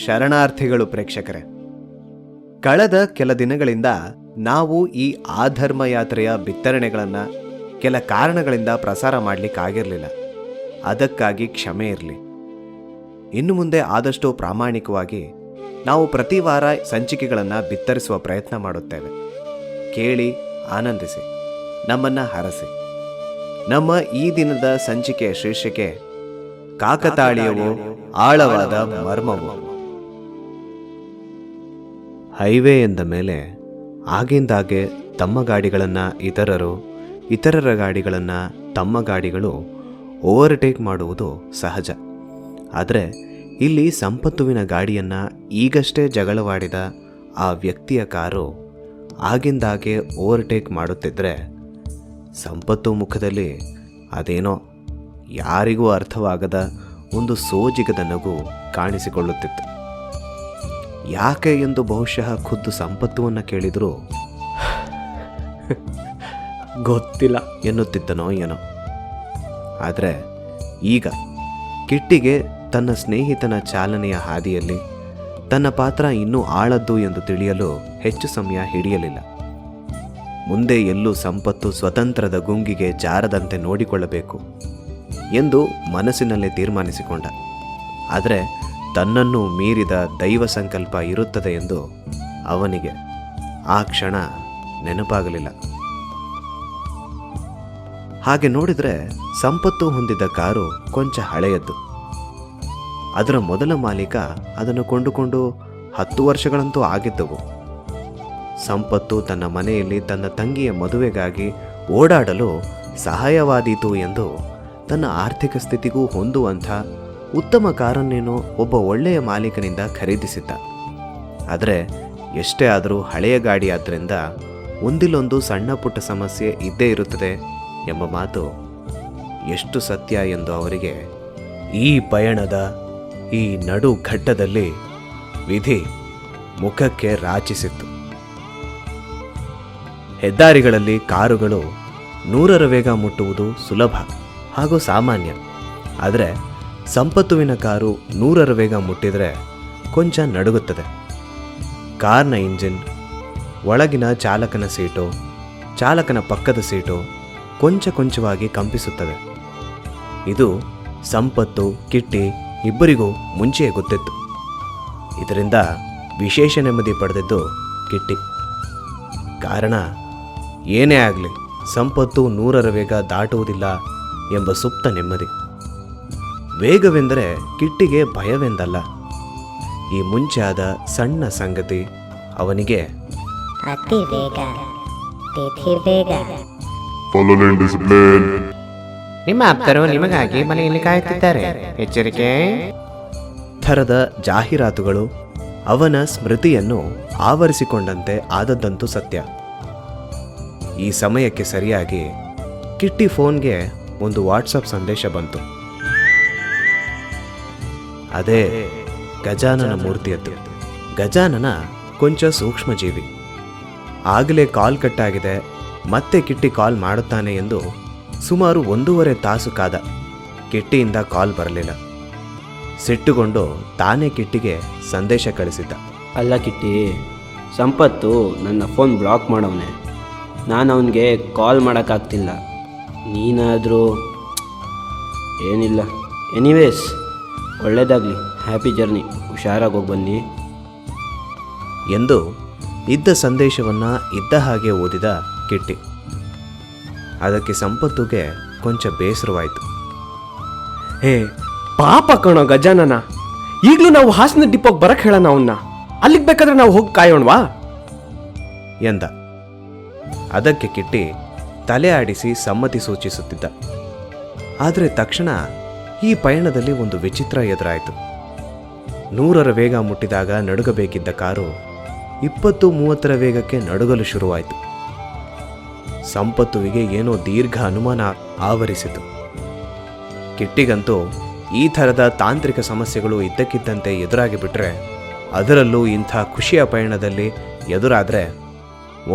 ಶರಣಾರ್ಥಿಗಳು ಪ್ರೇಕ್ಷಕರೇ. ಕಳೆದ ಕೆಲ ದಿನಗಳಿಂದ ನಾವು ಈ ಆಧರ್ಮ ಯಾತ್ರೆಯ ಬಿತ್ತರಣೆಗಳನ್ನು ಕೆಲ ಕಾರಣಗಳಿಂದ ಪ್ರಸಾರ ಮಾಡಲಿಕ್ಕಾಗಿರಲಿಲ್ಲ. ಅದಕ್ಕಾಗಿ ಕ್ಷಮೆ ಇರಲಿ. ಇನ್ನು ಮುಂದೆ ಆದಷ್ಟು ಪ್ರಾಮಾಣಿಕವಾಗಿ ನಾವು ಪ್ರತಿ ವಾರ ಸಂಚಿಕೆಗಳನ್ನು ಬಿತ್ತರಿಸುವ ಪ್ರಯತ್ನ ಮಾಡುತ್ತೇವೆ. ಕೇಳಿ ಆನಂದಿಸಿ, ನಮ್ಮನ್ನು ಹರಸಿ. ನಮ್ಮ ಈ ದಿನದ ಸಂಚಿಕೆಯ ಶೀರ್ಷಿಕೆ ಕಾಕತಾಳೀಯವೋ ಆಳವಾದ ಮರ್ಮವು. ಹೈವೇ ಎಂದ ಮೇಲೆ ಆಗಿಂದಾಗೆ ತಮ್ಮ ಗಾಡಿಗಳನ್ನು ಇತರರ ಗಾಡಿಗಳನ್ನು ತಮ್ಮ ಗಾಡಿಗಳು ಓವರ್ಟೇಕ್ ಮಾಡುವುದು ಸಹಜ. ಆದರೆ ಇಲ್ಲಿ ಸಂಪತ್ತುವಿನ ಗಾಡಿಯನ್ನು ಈಗಷ್ಟೇ ಜಗಳವಾಡಿದ ಆ ವ್ಯಕ್ತಿಯ ಕಾರು ಆಗಿಂದಾಗೆ ಓವರ್ಟೇಕ್ ಮಾಡುತ್ತಿದ್ದರೆ ಸಂಪತ್ತು ಮುಖದಲ್ಲಿ ಅದೇನೋ ಯಾರಿಗೂ ಅರ್ಥವಾಗದ ಒಂದು ಸೋಜಿಗದ ನಗು ಕಾಣಿಸಿಕೊಳ್ಳುತ್ತಿತ್ತು. ಯಾಕೆ ಎಂದು ಬಹುಶಃ ಖುದ್ದು ಸಂಪತ್ತುವನ್ನು ಕೇಳಿದರೂ ಗೊತ್ತಿಲ್ಲ ಎನ್ನುತ್ತಿದ್ದನೋ ಏನೋ. ಆದರೆ ಈಗ ಕಿಟ್ಟಿಗೆ ತನ್ನ ಸ್ನೇಹಿತನ ಚಾಲನೆಯ ಹಾದಿಯಲ್ಲಿ ತನ್ನ ಪಾತ್ರ ಇನ್ನೂ ಆಳದ್ದು ಎಂದು ತಿಳಿಯಲು ಹೆಚ್ಚು ಸಮಯ ಹಿಡಿಯಲಿಲ್ಲ. ಮುಂದೆ ಎಲ್ಲೂ ಸಂಪತ್ತು ಸ್ವತಂತ್ರದ ಗುಂಗಿಗೆ ಜಾರದಂತೆ ನೋಡಿಕೊಳ್ಳಬೇಕು ಎಂದು ಮನಸ್ಸಿನಲ್ಲೇ ತೀರ್ಮಾನಿಸಿಕೊಂಡ. ಆದರೆ ತನ್ನನ್ನು ಮೀರಿದ ದೈವ ಸಂಕಲ್ಪ ಇರುತ್ತದೆ ಎಂದು ಅವನಿಗೆ ಆ ಕ್ಷಣ ನೆನಪಾಗಲಿಲ್ಲ. ಹಾಗೆ ನೋಡಿದರೆ ಸಂಪತ್ತು ಹೊಂದಿದ್ದ ಕಾರು ಕೊಂಚ ಹಳೆಯದ್ದು. ಅದರ ಮೊದಲ ಮಾಲೀಕ ಅದನ್ನು ಕೊಂಡುಕೊಂಡು 10 ವರ್ಷಗಳಂತೂ ಆಗಿದ್ದವು. ಸಂಪತ್ತು ತನ್ನ ಮನೆಯಲ್ಲಿ ತನ್ನ ತಂಗಿಯ ಮದುವೆಗಾಗಿ ಓಡಾಡಲು ಸಹಾಯವಾದೀತು ಎಂದು ತನ್ನ ಆರ್ಥಿಕ ಸ್ಥಿತಿಗೂ ಹೊಂದುವಂಥ ಉತ್ತಮ ಕಾರನ್ನೇನೋ ಒಬ್ಬ ಒಳ್ಳೆಯ ಮಾಲೀಕನಿಂದ ಖರೀದಿಸಿದ್ದ. ಆದರೆ ಎಷ್ಟೇ ಆದರೂ ಹಳೆಯ ಗಾಡಿಯಾದ್ದರಿಂದ ಒಂದಿಲ್ಲೊಂದು ಸಣ್ಣ ಪುಟ್ಟ ಸಮಸ್ಯೆ ಇದ್ದೇ ಇರುತ್ತದೆ ಎಂಬ ಮಾತು ಎಷ್ಟು ಸತ್ಯ ಎಂದು ಅವರಿಗೆ ಈ ಪಯಣದ ಈ ನಡು ಘಟ್ಟದಲ್ಲಿ ವಿಧಿ ಮುಖಕ್ಕೆ ರಾಚಿಸಿತ್ತು. ಹೆದ್ದಾರಿಗಳಲ್ಲಿ ಕಾರುಗಳು 100ರ ವೇಗ ಮುಟ್ಟುವುದು ಸುಲಭ ಹಾಗೂ ಸಾಮಾನ್ಯ. ಆದರೆ ಸಂಪತ್ತುವಿನ ಕಾರು 100ರ ವೇಗ ಮುಟ್ಟಿದರೆ ಕೊಂಚ ನಡುಗುತ್ತದೆ. ಕಾರ್ನ ಇಂಜಿನ್, ಒಳಗಿನ ಚಾಲಕನ ಸೀಟು, ಚಾಲಕನ ಪಕ್ಕದ ಸೀಟು ಕೊಂಚವಾಗಿ ಕಂಪಿಸುತ್ತದೆ. ಇದು ಸಂಪತ್ತು, ಕಿಟ್ಟಿ ಇಬ್ಬರಿಗೂ ಮುಂಚೆಯೇ ಗೊತ್ತಿತ್ತು. ಇದರಿಂದ ವಿಶೇಷ ನೆಮ್ಮದಿ ಪಡೆದಿದ್ದು ಕಿಟ್ಟಿ. ಕಾರಣ ಏನೇ ಆಗಲಿ ಸಂಪತ್ತು 100ರ ವೇಗ ದಾಟುವುದಿಲ್ಲ ಎಂಬ ಸುಪ್ತ ನೆಮ್ಮದಿ. ವೇಗವೆಂದರೆ ಕಿಟ್ಟಿಗೆ ಭಯವೆಂದಲ್ಲ. ಈ ಮುಂಚೆ ಆದ ಸಣ್ಣ ಸಂಗತಿ ಅವನಿಗೆ ಅತಿ ವೇಗ, ತಿಥಿ ವೇಗ. ನಿಮ್ಮ ಆಪ್ತರು ನಿಮಗಾಗಿ ಮನೆಯಲ್ಲಿ ಕಾಯುತ್ತಿದ್ದಾರೆ, ಎಚ್ಚರಿಕೆ ಥರದ ಜಾಹೀರಾತುಗಳು ಅವನ ಸ್ಮೃತಿಯನ್ನು ಆವರಿಸಿಕೊಂಡಂತೆ ಆದದ್ದಂತೂ ಸತ್ಯ. ಈ ಸಮಯಕ್ಕೆ ಸರಿಯಾಗಿ ಕಿಟ್ಟಿ ಫೋನ್ಗೆ ಒಂದು ವಾಟ್ಸಪ್ ಸಂದೇಶ ಬಂತು. ಅದೇ ಗಜಾನನ ಮೂರ್ತಿಯದ್ದು. ಗಜಾನನ ಕೊಂಚ ಸೂಕ್ಷ್ಮಜೀವಿ. ಆಗಲೇ ಕಾಲ್ ಕಟ್ಟಾಗಿದೆ, ಮತ್ತೆ ಕಿಟ್ಟಿ ಕಾಲ್ ಮಾಡುತ್ತಾನೆ ಎಂದು ಸುಮಾರು 1.5 ತಾಸು ಕಾದ. ಕಿಟ್ಟಿಯಿಂದ ಕಾಲ್ ಬರಲಿಲ್ಲ. ಸಿಟ್ಟುಕೊಂಡು ತಾನೇ ಕಿಟ್ಟಿಗೆ ಸಂದೇಶ ಕಳಿಸಿದ್ದ. ಅಲ್ಲ ಕಿಟ್ಟಿ, ಸಂಪತ್ತು ನನ್ನ ಫೋನ್ ಬ್ಲಾಕ್ ಮಾಡವನೆ. ನಾನು ಅವನಿಗೆ ಕಾಲ್ ಮಾಡೋಕ್ಕಾಗ್ತಿಲ್ಲ. ನೀನಾದರೂ ಏನಿಲ್ಲ. ಎನಿವೇಸ್, ಒಳ್ಳೆಯದಾಗಲಿ, ಹ್ಯಾಪಿ ಜರ್ನಿ, ಹುಷಾರಾಗಿ ಹೋಗಿ ಬನ್ನಿ ಎಂದು ಇದ್ದ ಸಂದೇಶವನ್ನು ಇದ್ದ ಹಾಗೆ ಓದಿದ ಕಿಟ್ಟಿ. ಅದಕ್ಕೆ ಸಂಪತ್ತುಗೆ ಕೊಂಚ ಬೇಸರವಾಯಿತು. ಹೇ ಪಾಪ ಕಣೋ ಗಜಾನನ, ಈಗಲೂ ನಾವು ಹಾಸನ ಡಿಪೋಗೆ ಬರಕ್ಕೆ ಹೇಳೋಣ ಅವನ್ನ. ಅಲ್ಲಿಗೆ ಬೇಕಾದ್ರೆ ನಾವು ಹೋಗಿ ಕಾಯೋಣವಾ ಎಂದ. ಅದಕ್ಕೆ ಕಿಟ್ಟಿ ತಲೆ ಆಡಿಸಿ ಸಮ್ಮತಿ ಸೂಚಿಸುತ್ತಿದ್ದ. ಆದರೆ ತಕ್ಷಣ ಈ ಪಯಣದಲ್ಲಿ ಒಂದು ವಿಚಿತ್ರ ಎದುರಾಯಿತು. 100ರ ವೇಗ ಮುಟ್ಟಿದಾಗ ನಡುಗಬೇಕಿದ್ದ ಕಾರು 20-30ರ ವೇಗಕ್ಕೆ ನಡುಗಲು ಶುರುವಾಯಿತು. ಸಂಪತ್ತುವಿಗೆ ಏನೋ ದೀರ್ಘ ಅನುಮಾನ ಆವರಿಸಿತು. ಕಿಟ್ಟಿಗಂತೂ ಈ ಥರದ ತಾಂತ್ರಿಕ ಸಮಸ್ಯೆಗಳು ಇದ್ದಕ್ಕಿದ್ದಂತೆ ಎದುರಾಗಿ ಬಿಟ್ರೆ, ಅದರಲ್ಲೂ ಇಂಥ ಖುಷಿಯ ಪಯಣದಲ್ಲಿ ಎದುರಾದರೆ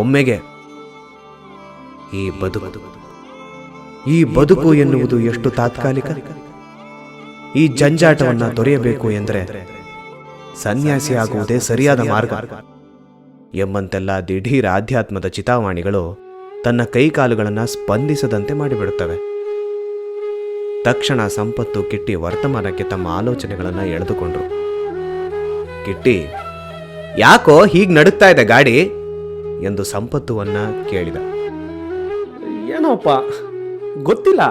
ಒಮ್ಮೆಗೆ ಈ ಬದುಕು ಎನ್ನುವುದು ಎಷ್ಟು ತಾತ್ಕಾಲಿಕ. ಈ ಜಂಜಾಟವನ್ನು ತೊರೆಯಬೇಕು ಎಂದರೆ ಸನ್ಯಾಸಿಯಾಗುವುದೇ ಸರಿಯಾದ ಮಾರ್ಗ ಎಂಬಂತೆಲ್ಲ ದಿಢೀರ್ ಆಧ್ಯಾತ್ಮದ ಚಿತಾವಾಣಿಗಳು ತನ್ನ ಕೈಕಾಲುಗಳನ್ನು ಸ್ಪಂದಿಸದಂತೆ ಮಾಡಿಬಿಡುತ್ತವೆ. ತಕ್ಷಣ ಸಂಪತ್ತು ಕಿಟ್ಟಿ ವರ್ತಮಾನಕ್ಕೆ ತಮ್ಮ ಆಲೋಚನೆಗಳನ್ನು ಎಳೆದುಕೊಂಡ್ರು. ಕಿಟ್ಟಿ, ಯಾಕೋ ಹೀಗೆ ನಡುತ್ತಾ ಇದೆ ಗಾಡಿ ಎಂದು ಸಂಪತ್ತುವನ್ನ ಕೇಳಿದ. ಏನೋಪ್ಪ ಗೊತ್ತಿಲ್ಲ,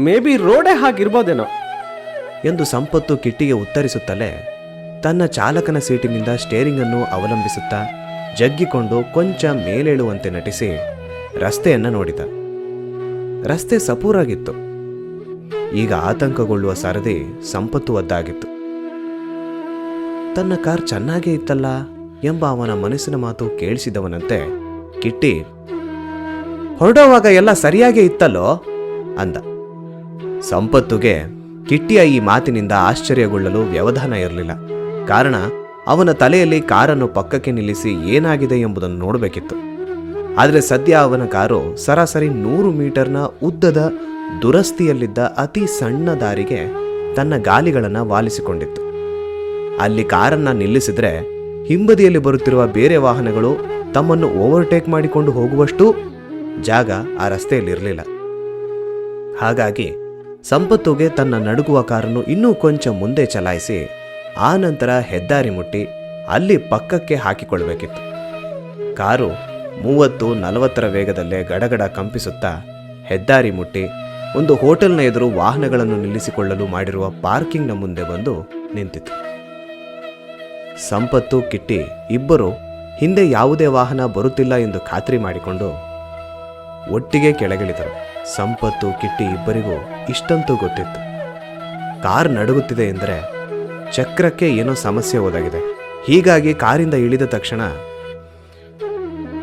ಮೇ ಬಿ ರೋಡೇ ಹಾಗಿರ್ಬೋದೇನೋ ಎಂದು ಸಂಪತ್ತು ಕಿಟ್ಟಿಗೆ ಉತ್ತರಿಸುತ್ತಲೇ ತನ್ನ ಚಾಲಕನ ಸೀಟಿನಿಂದ ಸ್ಟೇರಿಂಗ್ ಅನ್ನು ಅವಲಂಬಿಸುತ್ತಾ ಜಗ್ಗಿಕೊಂಡು ಕೊಂಚ ಮೇಲೇಳುವಂತೆ ನಟಿಸಿ ರಸ್ತೆಯನ್ನು ನೋಡಿದ. ರಸ್ತೆ ಸಪೂರಾಗಿತ್ತು. ಈಗ ಆತಂಕಗೊಳ್ಳುವ ಸರದಿ ಸಂಪತ್ತು ಒದ್ದಾಗಿತ್ತು. ತನ್ನ ಕಾರ್ ಚೆನ್ನಾಗೇ ಇತ್ತಲ್ಲ ಎಂಬ ಅವನ ಮನಸ್ಸಿನ ಮಾತು ಕೇಳಿಸಿದವನಂತೆ ಕಿಟ್ಟಿ, ಹೊರಡೋವಾಗ ಎಲ್ಲ ಸರಿಯಾಗೇ ಇತ್ತಲ್ಲೋ ಅಂದ. ಸಂಪತ್ತುಗೆ ಕಿಟ್ಟಿಯ ಈ ಮಾತಿನಿಂದ ಆಶ್ಚರ್ಯಗೊಳ್ಳಲು ವ್ಯವಧಾನ ಇರಲಿಲ್ಲ. ಕಾರಣ ಅವನ ತಲೆಯಲ್ಲಿ ಕಾರನ್ನು ಪಕ್ಕಕ್ಕೆ ನಿಲ್ಲಿಸಿ ಏನಾಗಿದೆ ಎಂಬುದನ್ನು ನೋಡಬೇಕಿತ್ತು. ಆದರೆ ಸದ್ಯ ಅವನ ಕಾರು ಸರಾಸರಿ 100 ಮೀಟರ್ನ ಉದ್ದದ ದುರಸ್ತಿಯಲ್ಲಿದ್ದ ಅತಿ ಸಣ್ಣ ದಾರಿಗೆ ತನ್ನ ಗಾಲಿಗಳನ್ನು ವಾಲಿಸಿಕೊಂಡಿತ್ತು. ಅಲ್ಲಿ ಕಾರನ್ನು ನಿಲ್ಲಿಸಿದ್ರೆ ಹಿಂಬದಿಯಲ್ಲಿ ಬರುತ್ತಿರುವ ಬೇರೆ ವಾಹನಗಳು ತಮ್ಮನ್ನು ಓವರ್ಟೇಕ್ ಮಾಡಿಕೊಂಡು ಹೋಗುವಷ್ಟು ಜಾಗ ಆ ರಸ್ತೆಯಲ್ಲಿರಲಿಲ್ಲ. ಹಾಗಾಗಿ ಸಂಪತ್ತುಗೆ ತನ್ನ ನಡುಗುವ ಕಾರನ್ನು ಇನ್ನೂ ಕೊಂಚ ಮುಂದೆ ಚಲಾಯಿಸಿ ಆ ನಂತರ ಹೆದ್ದಾರಿ ಮುಟ್ಟಿ ಅಲ್ಲಿ ಪಕ್ಕಕ್ಕೆ ಹಾಕಿಕೊಳ್ಳಬೇಕಿತ್ತು. ಕಾರು 30-40 ವೇಗದಲ್ಲೇ ಗಡಗಡ ಕಂಪಿಸುತ್ತಾ ಹೆದ್ದಾರಿ ಮುಟ್ಟಿ ಒಂದು ಹೋಟೆಲ್ನ ಎದುರು ವಾಹನಗಳನ್ನು ನಿಲ್ಲಿಸಿಕೊಳ್ಳಲು ಮಾಡಿರುವ ಪಾರ್ಕಿಂಗ್ನ ಮುಂದೆ ಬಂದು ನಿಂತಿತು. ಸಂಪತ್ತು ಕಿಟ್ಟಿ ಇಬ್ಬರು ಹಿಂದೆ ಯಾವುದೇ ವಾಹನ ಬರುತ್ತಿಲ್ಲ ಎಂದು ಖಾತ್ರಿ ಮಾಡಿಕೊಂಡು ಒಟ್ಟಿಗೆ ಕೆಳಗಿಳಿದರು. ಸಂಪತ್ತು ಕಿಟ್ಟಿ ಇಬ್ಬರಿಗೂ ಇಷ್ಟಂತೂ ಗೊತ್ತಿತ್ತು, ಕಾರ್ ನಡುಗುತ್ತಿದೆ ಎಂದರೆ ಚಕ್ರಕ್ಕೆ ಏನೋ ಸಮಸ್ಯೆ ಒದಗಿದೆ. ಹೀಗಾಗಿ ಕಾರಿಂದ ಇಳಿದ ತಕ್ಷಣ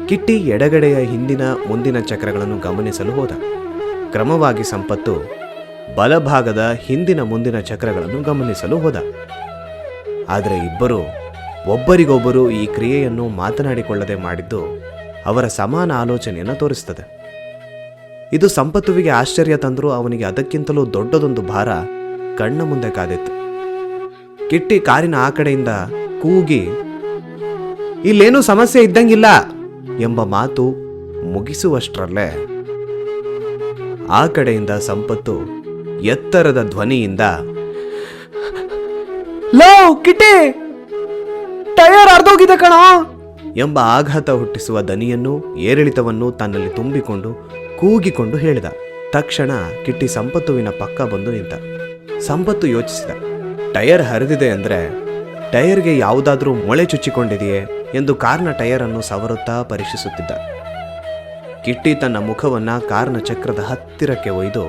ಕಿಟ್ಟಿ ಎಡಗಡೆಯ ಹಿಂದಿನ ಮುಂದಿನ ಚಕ್ರಗಳನ್ನು ಗಮನಿಸಲು ಹೋದ. ಕ್ರಮವಾಗಿ ಸಂಪತ್ತು ಬಲಭಾಗದ ಹಿಂದಿನ ಮುಂದಿನ ಚಕ್ರಗಳನ್ನು ಗಮನಿಸಲು ಹೋದ. ಆದರೆ ಇಬ್ಬರು ಒಬ್ಬರಿಗೊಬ್ಬರು ಈ ಕ್ರಿಯೆಯನ್ನು ಮಾತನಾಡಿಕೊಳ್ಳದೆ ಮಾಡಿದ್ದು ಅವರ ಸಮಾನ ಆಲೋಚನೆಯನ್ನು ತೋರಿಸುತ್ತದೆ. ಇದು ಸಂಪತ್ತುವಿಗೆ ಆಶ್ಚರ್ಯ ತಂದರೂ ಅವನಿಗೆ ಅದಕ್ಕಿಂತಲೂ ದೊಡ್ಡದೊಂದು ಭಾರ ಕಣ್ಣ ಮುಂದೆ ಕಾದಿತ್ತು. ಕಿಟ್ಟಿ ಕಾರಿನ ಆ ಕಡೆಯಿಂದ ಕೂಗಿ, ಇಲ್ಲೇನೂ ಸಮಸ್ಯೆ ಇದ್ದಂಗಿಲ್ಲ ಎಂಬ ಮಾತು ಮುಗಿಸುವಷ್ಟರಲ್ಲೇ ಆ ಕಡೆಯಿಂದ ಸಂಪತ್ತು ಎತ್ತರದ ಧ್ವನಿಯಿಂದ, ಲೋ ಕಿಟ್ಟಿ, ಟೈರ್ ಅರ್ಧೋಗಿದೆ ಕಣ ಎಂಬ ಆಘಾತ ಹುಟ್ಟಿಸುವ ದನಿಯನ್ನು ಏರಿಳಿತವನ್ನು ತನ್ನಲ್ಲಿ ತುಂಬಿಕೊಂಡು ಕೂಗಿಕೊಂಡು ಹೇಳಿದ. ತಕ್ಷಣ ಕಿಟ್ಟಿ ಸಂಪತ್ತುವಿನ ಪಕ್ಕ ಬಂದು ನಿಂತ. ಸಂಪತ್ತು ಯೋಚಿಸಿದ, ಟೈರ್ ಹರಿದಿದೆ ಅಂದರೆ ಟೈರ್ಗೆ ಯಾವುದಾದ್ರೂ ಮೊಳೆ ಚುಚ್ಚಿಕೊಂಡಿದೆಯೇ ಎಂದು ಕಾರ್ನ ಟೈರ್ ಅನ್ನು ಸವರುತ್ತಾ ಪರೀಕ್ಷಿಸುತ್ತಿದ್ದ. ಕಿಟ್ಟಿ ತನ್ನ ಮುಖವನ್ನ ಕಾರ್ನ ಚಕ್ರದ ಹತ್ತಿರಕ್ಕೆ ಒಯ್ದು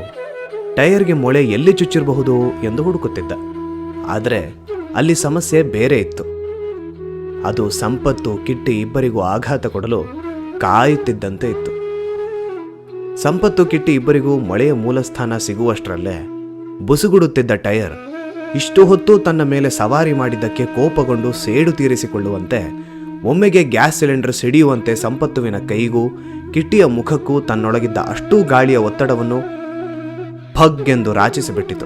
ಟೈರ್ಗೆ ಮೊಳೆ ಎಲ್ಲಿ ಚುಚ್ಚಿರಬಹುದು ಎಂದು ಹುಡುಕುತ್ತಿದ್ದ. ಆದರೆ ಅಲ್ಲಿ ಸಮಸ್ಯೆ ಬೇರೆ ಇತ್ತು. ಅದು ಸಂಪತ್ತು ಕಿಟ್ಟಿ ಇಬ್ಬರಿಗೂ ಆಘಾತ ಕೊಡಲು ಕಾಯುತ್ತಿದ್ದಂತೆ ಇತ್ತು. ಸಂಪತ್ತು ಕಿಟ್ಟಿ ಇಬ್ಬರಿಗೂ ಮೊಳೆಯ ಮೂಲಸ್ಥಾನ ಸಿಗುವಷ್ಟರಲ್ಲೇ ಬುಸುಗುಡುತ್ತಿದ್ದ ಟೈರ್ ಇಷ್ಟು ಹೊತ್ತು ತನ್ನ ಮೇಲೆ ಸವಾರಿ ಮಾಡಿದ್ದಕ್ಕೆ ಕೋಪಗೊಂಡು ಸೇಡು ತೀರಿಸಿಕೊಳ್ಳುವಂತೆ ಒಮ್ಮೆಗೆ ಗ್ಯಾಸ್ ಸಿಲಿಂಡರ್ ಸಿಡಿಯುವಂತೆ ಸಂಪತ್ತುವಿನ ಕೈಗೂ ಕಿಟ್ಟಿಯ ಮುಖಕ್ಕೂ ತನ್ನೊಳಗಿದ್ದ ಅಷ್ಟೂ ಗಾಳಿಯ ಒತ್ತಡವನ್ನು ಭಗ್ಗೆಂದು ರಾಚಿಸಿಬಿಟ್ಟಿತು.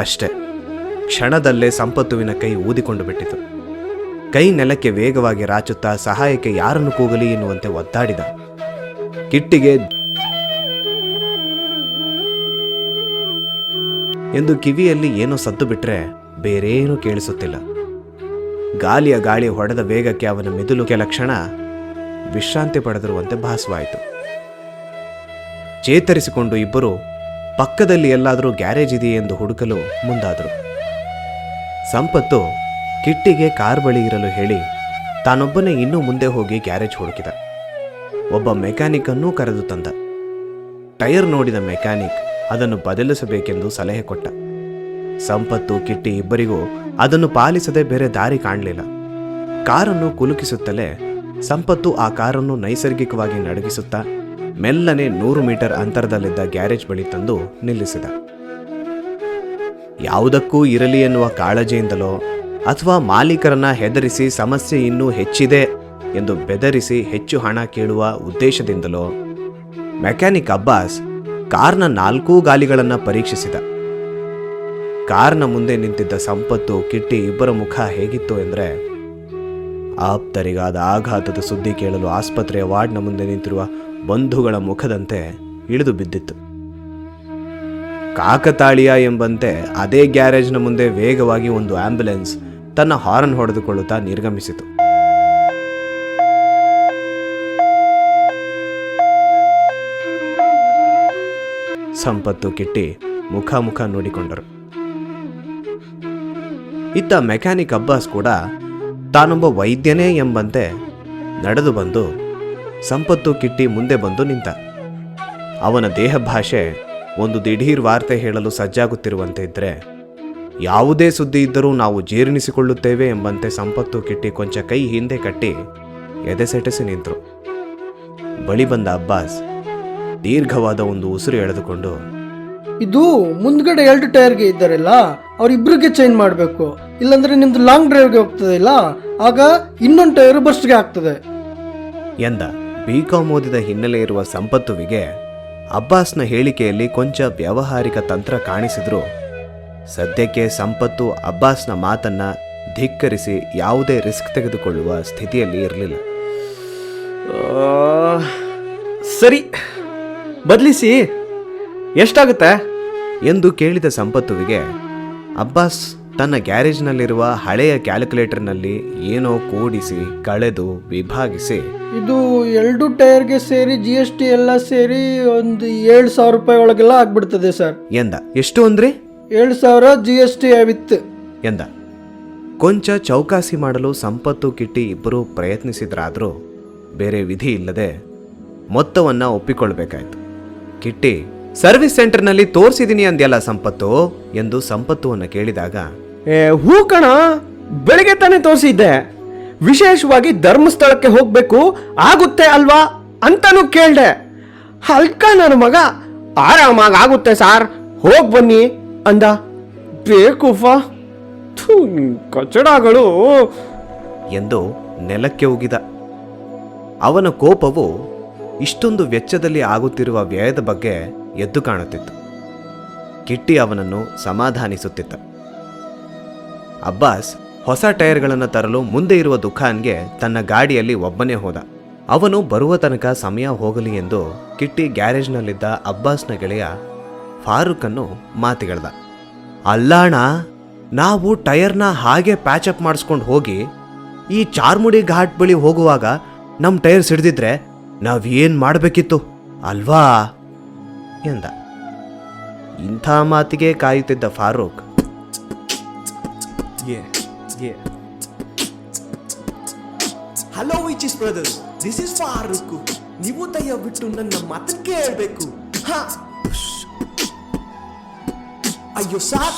ಅಷ್ಟೇ, ಕ್ಷಣದಲ್ಲೇ ಸಂಪತ್ತುವಿನ ಕೈ ಊದಿಕೊಂಡು ಬಿಟ್ಟಿತು. ಕೈ ನೆಲಕ್ಕೆ ವೇಗವಾಗಿ ರಾಚುತ್ತಾ ಸಹಾಯಕ್ಕೆ ಯಾರನ್ನು ಕೂಗಲಿ ಎನ್ನುವಂತೆ ಒದ್ದಾಡಿದ. ಕಿಟ್ಟಿಗೆ ಎಂದು ಕಿವಿಯಲ್ಲಿ ಏನೋ ಸದ್ದು ಬಿಟ್ರೆ ಬೇರೇನೂ ಕೇಳಿಸುತ್ತಿಲ್ಲ. ಗಾಳಿಯ ಗಾಳಿ ಹೊಡೆದ ವೇಗಕ್ಕೆ ಅವನ ಮೆದುಳು ಕೆಲ ಕ್ಷಣ ವಿಶ್ರಾಂತಿ ಪಡೆದಿರುವಂತೆ ಭಾಸವಾಯಿತು. ಚೇತರಿಸಿಕೊಂಡು ಇಬ್ಬರು ಪಕ್ಕದಲ್ಲಿ ಎಲ್ಲಾದರೂ ಗ್ಯಾರೇಜ್ ಇದೆಯೇ ಎಂದು ಹುಡುಕಲು ಮುಂದಾದರು. ಸಂಪತ್ತು ಕಿಟ್ಟಿಗೆ ಕಾರ್ ಬಳಿ ಇರಲು ಹೇಳಿ ತಾನೊಬ್ಬನೇ ಇನ್ನೂ ಮುಂದೆ ಹೋಗಿ ಗ್ಯಾರೇಜ್ ಹುಡುಕಿದ. ಒಬ್ಬ ಮೆಕ್ಯಾನಿಕ್ ಅನ್ನೂ ಕರೆದು ತಂದ. ಟೈರ್ ನೋಡಿದ ಮೆಕ್ಯಾನಿಕ್ ಅದನ್ನು ಬದಲಿಸಬೇಕೆಂದು ಸಲಹೆ ಕೊಟ್ಟ. ಸಂಪತ್ತು ಕಿಟ್ಟಿ ಇಬ್ಬರಿಗೂ ಅದನ್ನು ಪಾಲಿಸದೆ ಬೇರೆ ದಾರಿ ಕಾಣಲಿಲ್ಲ. ಕಾರನ್ನು ಕುಲುಕಿಸುತ್ತಲೇ ಸಂಪತ್ತು ಆ ಕಾರನ್ನು ನೈಸರ್ಗಿಕವಾಗಿ ನಡಗಿಸುತ್ತಾ ಮೆಲ್ಲನೆ 100 ಮೀಟರ್ ಅಂತರದಲ್ಲಿದ್ದ ಗ್ಯಾರೇಜ್ ಬಳಿ ತಂದು ನಿಲ್ಲಿಸಿದ. ಯಾವುದಕ್ಕೂ ಇರಲಿ ಎನ್ನುವ ಕಾಳಜಿಯಿಂದಲೋ ಅಥವಾ ಮಾಲೀಕರನ್ನ ಹೆದರಿಸಿ ಸಮಸ್ಯೆ ಇನ್ನೂ ಹೆಚ್ಚಿದೆ ಎಂದು ಬೆದರಿಸಿ ಹೆಚ್ಚು ಹಣ ಕೇಳುವ ಉದ್ದೇಶದಿಂದಲೋ ಮೆಕ್ಯಾನಿಕ್ ಅಬ್ಬಾಸ್ ಕಾರ್ನ 4 ಗಾಲಿಗಳನ್ನು ಪರೀಕ್ಷಿಸಿದ. ಕಾರ್ನ ಮುಂದೆ ನಿಂತಿದ್ದ ಸಂಪತ್ತು ಕಿಟ್ಟಿ ಇಬ್ಬರ ಮುಖ ಹೇಗಿತ್ತು ಎಂದರೆ, ಆಪ್ತರಿಗಾದ ಆಘಾತದ ಸುದ್ದಿ ಕೇಳಲು ಆಸ್ಪತ್ರೆಯ ವಾರ್ಡ್ನ ಮುಂದೆ ನಿಂತಿರುವ ಬಂಧುಗಳ ಮುಖದಂತೆ ಇಳಿದು ಬಿದ್ದಿತ್ತು. ಕಾಕತಾಳೀಯ ಎಂಬಂತೆ ಅದೇ ಗ್ಯಾರೇಜ್ನ ಮುಂದೆ ವೇಗವಾಗಿ ಒಂದು ಆಂಬ್ಯುಲೆನ್ಸ್ ತನ್ನ ಹಾರ್ನ್ ಹೊಡೆದುಕೊಳ್ಳುತ್ತಾ ನಿರ್ಗಮಿಸಿತು. ಸಂಪತ್ತು ಕಿಟ್ಟಿ ಮುಖ ನೋಡಿಕೊಂಡರು. ಇತ್ತ ಮೆಕ್ಯಾನಿಕ್ ಅಬ್ಬಾಸ್ ಕೂಡ ತಾನೊಬ್ಬ ವೈದ್ಯನೇ ಎಂಬಂತೆ ನಡೆದು ಬಂದು ಸಂಪತ್ತು ಕಿಟ್ಟಿ ಮುಂದೆ ಬಂದು ನಿಂತ. ಅವನ ದೇಹ ಭಾಷೆ ಒಂದು ದಿಢೀರ್ ವಾರ್ತೆ ಹೇಳಲು ಸಜ್ಜಾಗುತ್ತಿರುವಂತೆ ಇದ್ದರೆ, ಯಾವುದೇ ಸುದ್ದಿ ಇದ್ದರೂ ನಾವು ಜೀರ್ಣಿಸಿಕೊಳ್ಳುತ್ತೇವೆ ಎಂಬಂತೆ ಸಂಪತ್ತು ಕಿಟ್ಟಿ ಕೊಂಚ ಕೈ ಹಿಂದೆ ಕಟ್ಟಿ ಎದೆಸೆಟೆಸಿ ನಿಂತರು. ಬಳಿ ಬಂದ ಅಬ್ಬಾಸ್ ದೀರ್ಘವಾದ ಒಂದು ಉಸಿರು ಎಳೆದುಕೊಂಡು, ಇದು ಮುಂದ್ಗಡೆ 2 ಟೈರ್ಗೆ ಇದ್ದಾರಲ್ಲ ಅವ್ರಿಬ್ರಿಗೆ ಚೇಂಜ್ ಮಾಡಬೇಕು, ಇಲ್ಲಾಂದ್ರೆ ನಿಮ್ದು ಲಾಂಗ್ ಡ್ರೈವ್ಗೆ ಹೋಗ್ತದೆ ಇಲ್ಲ, ಆಗ ಇನ್ನೊಂದು ಟೈರ್ ಬಸ್ಗೆ ಆಗ್ತದೆ ಎಂದ. ಬಿಕಾಂ ಓದಿದ ಹಿನ್ನೆಲೆ ಇರುವ ಸಂಪತ್ತುವಿಗೆ ಅಬ್ಬಾಸ್ನ ಹೇಳಿಕೆಯಲ್ಲಿ ಕೊಂಚ ವ್ಯಾವಹಾರಿಕ ತಂತ್ರ ಕಾಣಿಸಿದ್ರು. ಸದ್ಯಕ್ಕೆ ಸಂಪತ್ತು ಅಬ್ಬಾಸ್ನ ಮಾತನ್ನ ಧಿಕ್ಕರಿಸಿ ಯಾವುದೇ ರಿಸ್ಕ್ ತೆಗೆದುಕೊಳ್ಳುವ ಸ್ಥಿತಿಯಲ್ಲಿ ಇರಲಿಲ್ಲ. ಸರಿ, ಬದಲಿಸಿ, ಎಷ್ಟಾಗುತ್ತೆ ಎಂದು ಕೇಳಿದ ಸಂಪತ್ತುವಿಗೆ ಅಬ್ಬಾಸ್ ತನ್ನ ಗ್ಯಾರೇಜ್ನಲ್ಲಿರುವ ಹಳೆಯ ಕ್ಯಾಲ್ಕುಲೇಟರ್ನಲ್ಲಿ ಏನೋ ಕೂಡಿಸಿ ಕಳೆದು ವಿಭಾಗಿಸಿ, ಇದು 2 ಟೈರ್ಗೆ ಸೇರಿ GST ಎಲ್ಲ ಸೇರಿ ಒಂದು 7,000 ರೂಪಾಯಿ ಒಳಗೆಲ್ಲ ಆಗ್ಬಿಡ್ತದೆ ಸರ್ ಎಂದ. ಎಷ್ಟು ಅಂದ್ರಿ? 7,000 GST ವಿತ್ ಎಂದ. ಕೊಂಚ ಚೌಕಾಸಿ ಮಾಡಲು ಸಂಪತ್ತು ಕಿಟ್ಟಿ ಇಬ್ಬರು ಪ್ರಯತ್ನಿಸಿದ್ರಾದರೂ ಬೇರೆ ವಿಧಿ ಇಲ್ಲದೆ ಮೊತ್ತವನ್ನ ಒಪ್ಪಿಕೊಳ್ಬೇಕಾಯ್ತು. ಕಿಟ್ಟಿ, ಸರ್ವಿಸ್ ಸೆಂಟರ್ನಲ್ಲಿ ತೋರಿಸಿದೀನಿ ಅಂದ್ಯಲ್ಲ ಸಂಪತ್ತು ಎಂದು ಸಂಪತ್ತುವನ್ನು ಕೇಳಿದಾಗ, ಹೂ ಕಣ, ಬೆಳಿಗ್ಗೆ ತಾನೇ ತೋರಿಸಿದ್ದೆ, ವಿಶೇಷವಾಗಿ ಧರ್ಮಸ್ಥಳಕ್ಕೆ ಹೋಗ್ಬೇಕು ಆಗುತ್ತೆ ಅಲ್ವಾ ಅಂತಾನು ಕೇಳ್ದೆ. ಹಲ್ಕ ನನ್ನ ಮಗ ಆರಾಮಾಗಿ ಆಗುತ್ತೆ ಸಾರ್, ಹೋಗ್ ಬನ್ನಿ ಅಂದ. ಬೇಕುಫಾ ಕಚಡಗಳು ಎಂದು ನೆಲಕ್ಕೆ ಉಗಿದ. ಅವನ ಕೋಪವು ಇಷ್ಟೊಂದು ವೆಚ್ಚದಲ್ಲಿ ಆಗುತ್ತಿರುವ ವ್ಯಯದ ಬಗ್ಗೆ ಎದ್ದು ಕಾಣುತ್ತಿತ್ತು. ಕಿಟ್ಟಿ ಅವನನ್ನು ಸಮಾಧಾನಿಸುತ್ತಿದ್ದ. ಅಬ್ಬಾಸ್ ಹೊಸ ಟೈರ್ಗಳನ್ನು ತರಲು ಮುಂದೆ ಇರುವ ದುಖಾನ್ಗೆ ತನ್ನ ಗಾಡಿಯಲ್ಲಿ ಒಬ್ಬನೇ ಹೋದ. ಅವನು ಬರುವ ತನಕ ಸಮಯ ಹೋಗಲಿ ಎಂದು ಕಿಟ್ಟಿ ಗ್ಯಾರೇಜ್ನಲ್ಲಿದ್ದ ಅಬ್ಬಾಸ್ನ ಗೆಳೆಯ ಫಾರೂಕನ್ನು ಮಾತಿಗೆಳ್ದ. ಅಲ್ಲಾಣ, ನಾವು ಟೈರ್ನ ಹಾಗೆ ಪ್ಯಾಚಪ್ ಮಾಡಿಸ್ಕೊಂಡು ಹೋಗಿ ಈ ಚಾರ್ಮುಡಿ ಘಾಟ್ ಬಳಿ ಹೋಗುವಾಗ ನಮ್ಮ ಟೈರ್ ಸಿಡ್ದಿದ್ರೆ ನಾವೇನು ಮಾಡಬೇಕಿತ್ತು ಅಲ್ವಾ ಎಂದ. ಇಂಥ ಮಾತಿಗೆ ಕಾಯುತ್ತಿದ್ದ ಫಾರೂಕ್, ಹಲೋ ವಿಚಿಸ್ ಬ್ರದರ್ಸ್, ದಿಸ್ ಇಸ್ ಫಾರೂಕ್. ನೀವು ದಯವಿಟ್ಟು ನನ್ನ ಮಾತನ್ನು ಕೇಳಬೇಕು. ಅಯ್ಯೋ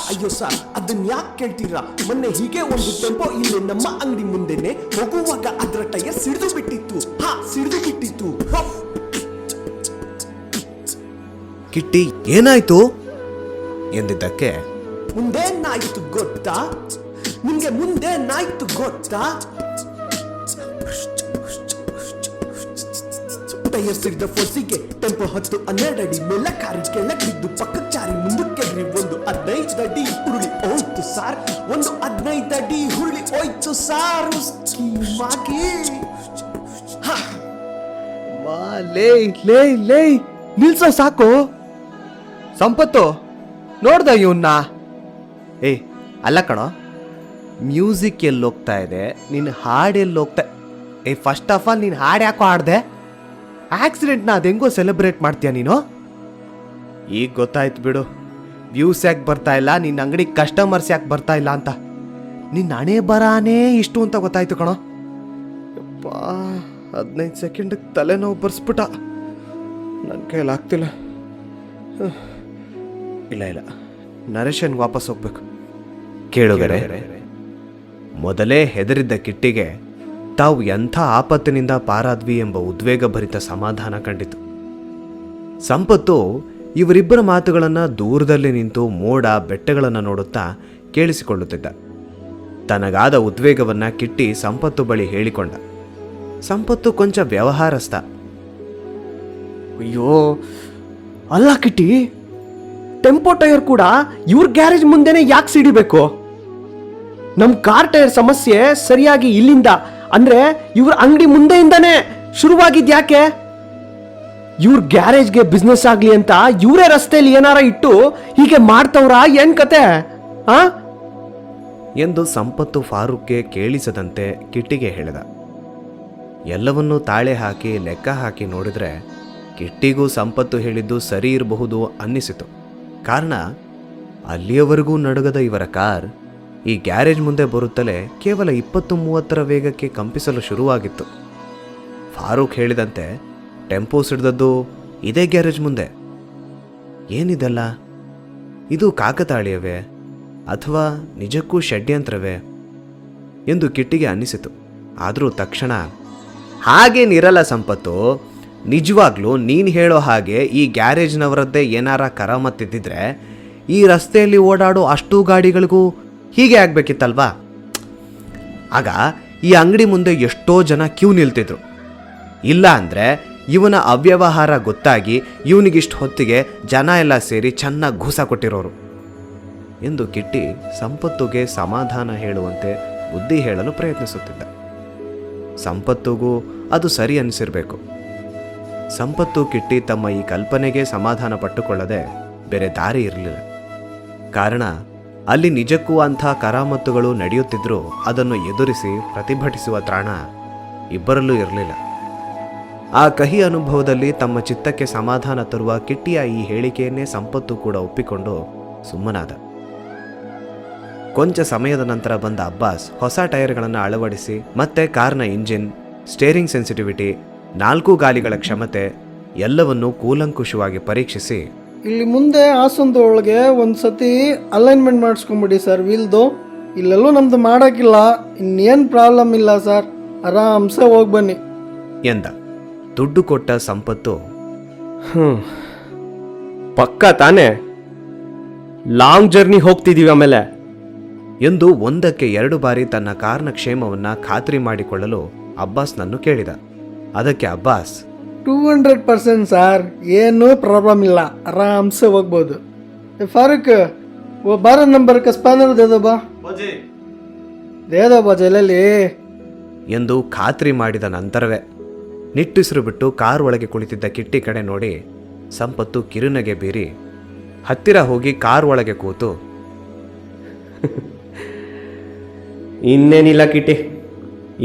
ಸಾರ್, ಅದನ್ನ ಯಾಕೆ ಕೇಳ್ತೀರಾ? ಮೊನ್ನೆ ಹೀಗೆ ಒಂದು ಟೆಂಪೋ ಇಲ್ಲಿ ನಮ್ಮ ಅಂಗಡಿ ಮುಂದೆನೆ ಹೋಗುವಾಗ ಅದರ ಟೈರ್ ಸಿಡಿದು ಬಿಟ್ಟಿತ್ತು. ಕಿಟ್ಟಿ, ಏನಾಯ್ತು ಎಂದಿದ್ದಕ್ಕೆ, ಮುಂದೇನಾಯ್ತು ಗೊತ್ತಾ? ನಿಮ್ಗೆ ಮುಂದೇನಾಯ್ತು ಗೊತ್ತಾ? ಟೈರ್ ಸಿಡಿದ ಫೋರ್ಸಿಗೆ ಟೆಂಪೋ 10-12 ಅಡಿ ಮೇಲೆ ಕಾರಿ ಕೆಳಗೆ ಬಿದ್ದು ಪಕ್ಕಕ್ಕೆ ಚಾರಿ ಮುಂದಕ್ಕೆ ಒಂದು 15 ಅಡಿ ಹುರುಳಿ ಹೋಯ್ತು ಸಾರ್. ಒಂದು 15 ಅಡಿ ಹುರುಳಿ ಹೋಯ್ತು ಸಾರ್. ಲೇ ನಿಲ್ಸೋ ಸಾಕು. ಸಂಪತ್ತು ನೋಡ್ದ ಇವನ್ನ? ಅಲ್ಲ ಕಣೋ, ಮ್ಯೂಸಿಕ್ ಎಲ್ಲಿ ಹೋಗ್ತಾ ಇದೆ, ನಿನ್ನ ಹಾಡು ಎಲ್ಲಿ ಹೋಗ್ತಾ? ಫಸ್ಟ್ ಆಫ್ ಆಲ್ ನೀನು ಹಾಡು ಯಾಕೋ ಹಾಡ್ದೆ? ಆಕ್ಸಿಡೆಂಟ್ನ ಅದೆಂಗೋ ಸೆಲೆಬ್ರೇಟ್ ಮಾಡ್ತೀಯ ನೀನು? ಈಗ ಗೊತ್ತಾಯ್ತು ಬಿಡು, ವ್ಯೂಸ್ ಯಾಕೆ ಬರ್ತಾ ಇಲ್ಲ, ನಿನ್ನ ಅಂಗಡಿ ಕಸ್ಟಮರ್ಸ್ ಯಾಕೆ ಬರ್ತಾ ಇಲ್ಲ ಅಂತ. ನಿನ್ನ ಹಣೆ ಬರಾನೇ ಇಷ್ಟು ಅಂತ ಗೊತ್ತಾಯ್ತು ಕಣೋ. 15 ಸೆಕೆಂಡಿಗೆ ತಲೆನೋವು ಬರ್ಸ್ಬಿಟ್ಟ. ನನ್ನ ಕೈಲಾಗ್ತಿಲ್ಲ. ಇಲ್ಲ ನರೇಶನ್ಗೆ ವಾಪಸ್ ಹೋಗ್ಬೇಕು. ಕೇಳುಗರೆ, ಮೊದಲೇ ಹೆದರಿದ್ದ ಕಿಟ್ಟಿಗೆ ತಾವು ಎಂಥ ಆಪತ್ತಿನಿಂದ ಪಾರಾದ್ವಿ ಎಂಬ ಉದ್ವೇಗಭರಿತ ಸಮಾಧಾನ ಕಂಡಿತು. ಸಂಪತ್ತು ಇವರಿಬ್ಬರ ಮಾತುಗಳನ್ನು ದೂರದಲ್ಲಿ ನಿಂತು ಮೋಡ ಬೆಟ್ಟಗಳನ್ನು ನೋಡುತ್ತಾ ಕೇಳಿಸಿಕೊಳ್ಳುತ್ತಿದ್ದ. ತನಗಾದ ಉದ್ವೇಗವನ್ನು ಕಿಟ್ಟಿ ಸಂಪತ್ತು ಬಳಿ ಹೇಳಿಕೊಂಡ. ಸಂಪತ್ತು ಕೊಂಚ ವ್ಯವಹಾರಸ್ಥ. ಅಯ್ಯೋ ಅಲ್ಲ ಕಿಟ್ಟಿ, ಟೆಂಪೋ ಟೈರ್ ಕೂಡ ಇವ್ರ ಗ್ಯಾರೇಜ್ ಮುಂದೆನೆ ಯಾಕೆ ಸಿಡಿಬೇಕು? ನಮ್ ಕಾರ್ ಟೈರ್ ಸಮಸ್ಯೆ ಸರಿಯಾಗಿ ಇಲ್ಲಿಂದ ಅಂದ್ರೆ ಇವ್ರ ಅಂಗಡಿ ಮುಂದೆಯಿಂದಾನೆ ಶುರುವಾಗಿದ್ಯಾಕೆ? ಇವ್ರ ಗ್ಯಾರೇಜ್ಗೆ ಬಿಸ್ನೆಸ್ ಆಗ್ಲಿ ಅಂತ ಇವರೇ ರಸ್ತೆಯಲ್ಲಿ ಏನಾರ ಇಟ್ಟು ಹೀಗೆ ಮಾಡ್ತವ್ರ ಏನ್ ಕತೆ ಆ ಎಂದು ಸಂಪತ್ತು ಫಾರೂಕ್ಗೆ ಕೇಳಿಸದಂತೆ ಕಿಟ್ಟಿಗೆ ಹೇಳಿದ. ಎಲ್ಲವನ್ನೂ ತಾಳೆ ಹಾಕಿ ಲೆಕ್ಕ ಹಾಕಿ ನೋಡಿದ್ರೆ ಕಿಟ್ಟಿಗೂ ಸಂಪತ್ತು ಹೇಳಿದ್ದು ಸರಿ ಇರಬಹುದು ಅನ್ನಿಸಿತು. ಕಾರಣ ಅಲ್ಲಿಯವರೆಗೂ ನಡುಗದ ಇವರ ಕಾರ್ ಈ ಗ್ಯಾರೇಜ್ ಮುಂದೆ ಬರುತ್ತಲೇ ಕೇವಲ 20-30 ವೇಗಕ್ಕೆ ಕಂಪಿಸಲು ಶುರುವಾಗಿತ್ತು. ಫಾರೂಕ್ ಹೇಳಿದಂತೆ ಟೆಂಪೋ ಸಿಡ್ದದ್ದು ಇದೇ ಗ್ಯಾರೇಜ್ ಮುಂದೆ. ಏನಿದೆಲ್ಲ? ಇದು ಕಾಕತಾಳೀಯವೇ ಅಥವಾ ನಿಜಕ್ಕೂ ಷಡ್ಯಂತ್ರವೇ ಎಂದು ಕಿಟ್ಟಿಗೆ ಅನ್ನಿಸಿತು. ಆದರೂ ತಕ್ಷಣ ಹಾಗೇನಿರಲ್ಲ ಸಂಪತ್ತು, ನಿಜವಾಗ್ಲೂ ನೀನು ಹೇಳೋ ಹಾಗೆ ಈ ಗ್ಯಾರೇಜ್ನವರದ್ದೇ ಏನಾರ ಕರಾಮತ್ತಿದ್ದಿದ್ರೆ ಈ ರಸ್ತೆಯಲ್ಲಿ ಓಡಾಡೋ ಅಷ್ಟೂ ಗಾಡಿಗಳಿಗೂ ಹೀಗೆ ಆಗಬೇಕಿತ್ತಲ್ವಾ? ಆಗ ಈ ಅಂಗಡಿ ಮುಂದೆ ಎಷ್ಟೋ ಜನ ಕ್ಯೂ ನಿಲ್ತಿದ್ರು. ಇಲ್ಲ ಅಂದರೆ ಇವನ ಅವ್ಯವಹಾರ ಗೊತ್ತಾಗಿ ಇವನಿಗಿಷ್ಟು ಹೊತ್ತಿಗೆ ಜನ ಎಲ್ಲ ಸೇರಿ ಚೆನ್ನಾಗಿ ಘೂಸ ಕೊಟ್ಟಿರೋರು ಎಂದು ಕಿಟ್ಟಿ ಸಂಪತ್ತುಗೆ ಸಮಾಧಾನ ಹೇಳುವಂತೆ ಬುದ್ಧಿ ಹೇಳಲು ಪ್ರಯತ್ನಿಸುತ್ತಿದ್ದ. ಸಂಪತ್ತುಗೂ ಅದು ಸರಿ ಅನಿಸಿರಬೇಕು. ಸಂಪತ್ತು ಕಿಟ್ಟಿ ತಮ್ಮ ಈ ಕಲ್ಪನೆಗೆ ಸಮಾಧಾನ ಪಟ್ಟುಕೊಳ್ಳದೆ ಬೇರೆ ದಾರಿ ಇರಲಿಲ್ಲ. ಕಾರಣ ಅಲ್ಲಿ ನಿಜಕ್ಕೂ ಅಂಥ ಕರಾಮತ್ತುಗಳು ನಡೆಯುತ್ತಿದ್ದರೂ ಅದನ್ನು ಎದುರಿಸಿ ಪ್ರತಿಭಟಿಸುವ ತ್ರಾಣ ಇಬ್ಬರಲ್ಲೂ ಇರಲಿಲ್ಲ. ಆ ಕಹಿ ಅನುಭವದಲ್ಲಿ ತಮ್ಮ ಚಿತ್ತಕ್ಕೆ ಸಮಾಧಾನ ತರುವ ಕಿಟ್ಟಿಯ ಈ ಹೇಳಿಕೆಯನ್ನೇ ಸಂಪತ್ತು ಕೂಡ ಒಪ್ಪಿಕೊಂಡು ಸುಮ್ಮನಾದ. ಕೊಂಚ ಸಮಯದ ನಂತರ ಬಂದ ಅಬ್ಬಾಸ್ ಹೊಸ ಟೈರ್ಗಳನ್ನು ಅಳವಡಿಸಿ ಮತ್ತೆ ಕಾರ್ನ ಇಂಜಿನ್, ಸ್ಟೇರಿಂಗ್ ಸೆನ್ಸಿಟಿವಿಟಿ, 4 ಗಾಲಿಗಳ ಕ್ಷಮತೆ ಎಲ್ಲವನ್ನೂ ಕೂಲಂಕುಷವಾಗಿ ಪರೀಕ್ಷಿಸಿ, ಇಲ್ಲಿ ಮುಂದೆ ಹಾಸನದ ಒಳಗೆ ಒಂದ್ಸತಿ ಅಲೈನ್ಮೆಂಟ್ ಮಾಡಿಸ್ಕೊಂಬಿಡಿ ಸರ್ ವೀಲ್ದು. ಇಲ್ಲೆಲ್ಲೂ ನಮ್ದು ಮಾಡೋಕ್ಕಿಲ್ಲ, ಇನ್ನೇನು ಪ್ರಾಬ್ಲಮ್ ಇಲ್ಲ ಸರ್, ಆರಾಮ್ಸೆ ಹೋಗಿ ಬನ್ನಿ ಎಂದ. ದುಡ್ಡು ಕೊಟ್ಟ ಸಂಪತ್ತು ಪಕ್ಕ ತಾನೇ, ಲಾಂಗ್ ಜರ್ನಿ ಹೋಗ್ತಿದೀವಿ ಆಮೇಲೆ ಎಂದು 1ಕ್ಕೆ 2 ಬಾರಿ ತನ್ನ ಕಾರ್ನ ಕ್ಷೇಮವನ್ನು ಖಾತ್ರಿ ಮಾಡಿಕೊಳ್ಳಲು ಅಬ್ಬಾಸ್ನನ್ನು ಕೇಳಿದ. ಅದಕ್ಕೆ ಅಬ್ಬಾಸ್ 200% ಸರ್, ಏನೂ ಪ್ರಾಬ್ಲಮ್ ಇಲ್ಲ, ಆರಾಮ್ಸೆ ಹೋಗ್ಬೋದು. ಫಾರೂಕ್ वो 12 नंबर का स्पैनर दे दो बा ಜೈಲಲ್ಲಿ ಎಂದು ಖಾತ್ರಿ ಮಾಡಿದ ನಂತರವೇ ನಿಟ್ಟುಸಿರು ಬಿಟ್ಟು ಕಾರ್ ಒಳಗೆ ಕುಳಿತಿದ್ದ ಕಿಟ್ಟಿ ಕಡೆ ನೋಡಿ ಸಂಪತ್ತು ಕಿರುನಗೆ ಬೀರಿ ಹತ್ತಿರ ಹೋಗಿ ಕಾರ್ ಒಳಗೆ ಕೂತು, ಇನ್ನೇನಿಲ್ಲ ಕಿಟ್ಟಿ,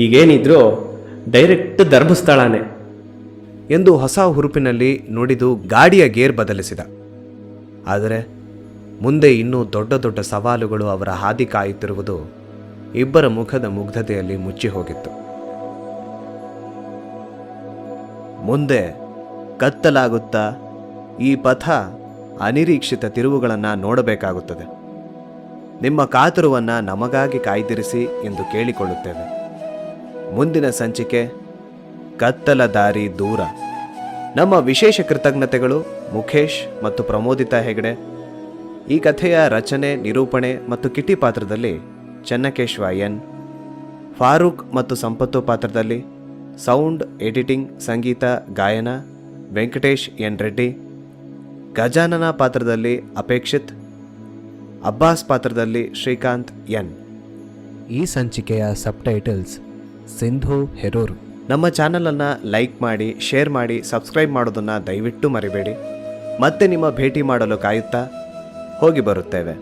ಈಗೇನಿದ್ರು ಡೈರೆಕ್ಟ್ ಧರ್ಮಸ್ಥಳನೇ ಎಂದು ಹೊಸ ಹುರುಪಿನಲ್ಲಿ ನುಡಿದು ಗಾಡಿಯ ಗೇರ್ ಬದಲಿಸಿದ. ಆದರೆ ಮುಂದೆ ಇನ್ನೂ ದೊಡ್ಡ ದೊಡ್ಡ ಸವಾಲುಗಳು ಅವರ ಹಾದಿ ಕಾಯುತ್ತಿರುವುದು ಇಬ್ಬರ ಮುಖದ ಮುಗ್ಧತೆಯಲ್ಲಿ ಮುಚ್ಚಿ ಹೋಗಿತ್ತು. ಮುಂದೆ ಕತ್ತಲಾಗುತ್ತಾ ಈ ಪಥ ಅನಿರೀಕ್ಷಿತ ತಿರುವುಗಳನ್ನು ನೋಡಬೇಕಾಗುತ್ತದೆ. ನಿಮ್ಮ ಕಾತುರವನ್ನು ನಮಗಾಗಿ ಕಾಯ್ದಿರಿಸಿ ಎಂದು ಕೇಳಿಕೊಳ್ಳುತ್ತೇವೆ. ಮುಂದಿನ ಸಂಚಿಕೆ ಕತ್ತಲ ದಾರಿ ದೂರ. ನಮ್ಮ ವಿಶೇಷ ಕೃತಜ್ಞತೆಗಳು ಮುಖೇಶ್ ಮತ್ತು ಪ್ರಮೋದಿತಾ ಹೆಗಡೆ. ಈ ಕಥೆಯ ರಚನೆ, ನಿರೂಪಣೆ ಮತ್ತು ಕಿಟ್ಟಿ ಪಾತ್ರದಲ್ಲಿ ಚೆನ್ನಕೇಶವ ಎನ್, ಫಾರೂಕ್ ಮತ್ತು ಸಂಪತ್ತು ಪಾತ್ರದಲ್ಲಿ ಸೌಂಡ್ ಎಡಿಟಿಂಗ್, ಸಂಗೀತ, ಗಾಯನ ವೆಂಕಟೇಶ್ ಎನ್ ರೆಡ್ಡಿ, ಗಜಾನನ ಪಾತ್ರದಲ್ಲಿ ಅಪೇಕ್ಷಿತ್, ಅಬ್ಬಾಸ್ ಪಾತ್ರದಲ್ಲಿ ಶ್ರೀಕಾಂತ್ ಎನ್. ಈ ಸಂಚಿಕೆಯ ಸಬ್ಟೈಟಲ್ಸ್ ಸಿಂಧು, ಹೆರೂರು. ನಮ್ಮ ಚಾನಲನ್ನು ಲೈಕ್ ಮಾಡಿ, ಶೇರ್ ಮಾಡಿ, ಸಬ್ಸ್ಕ್ರೈಬ್ ಮಾಡೋದನ್ನು ದಯವಿಟ್ಟು ಮರಿಬೇಡಿ. ಮತ್ತೆ ನಿಮ್ಮ ಭೇಟಿ ಮಾಡಲು ಕಾಯುತ್ತಾ ಹೋಗಿ ಬರುತ್ತೇವೆ.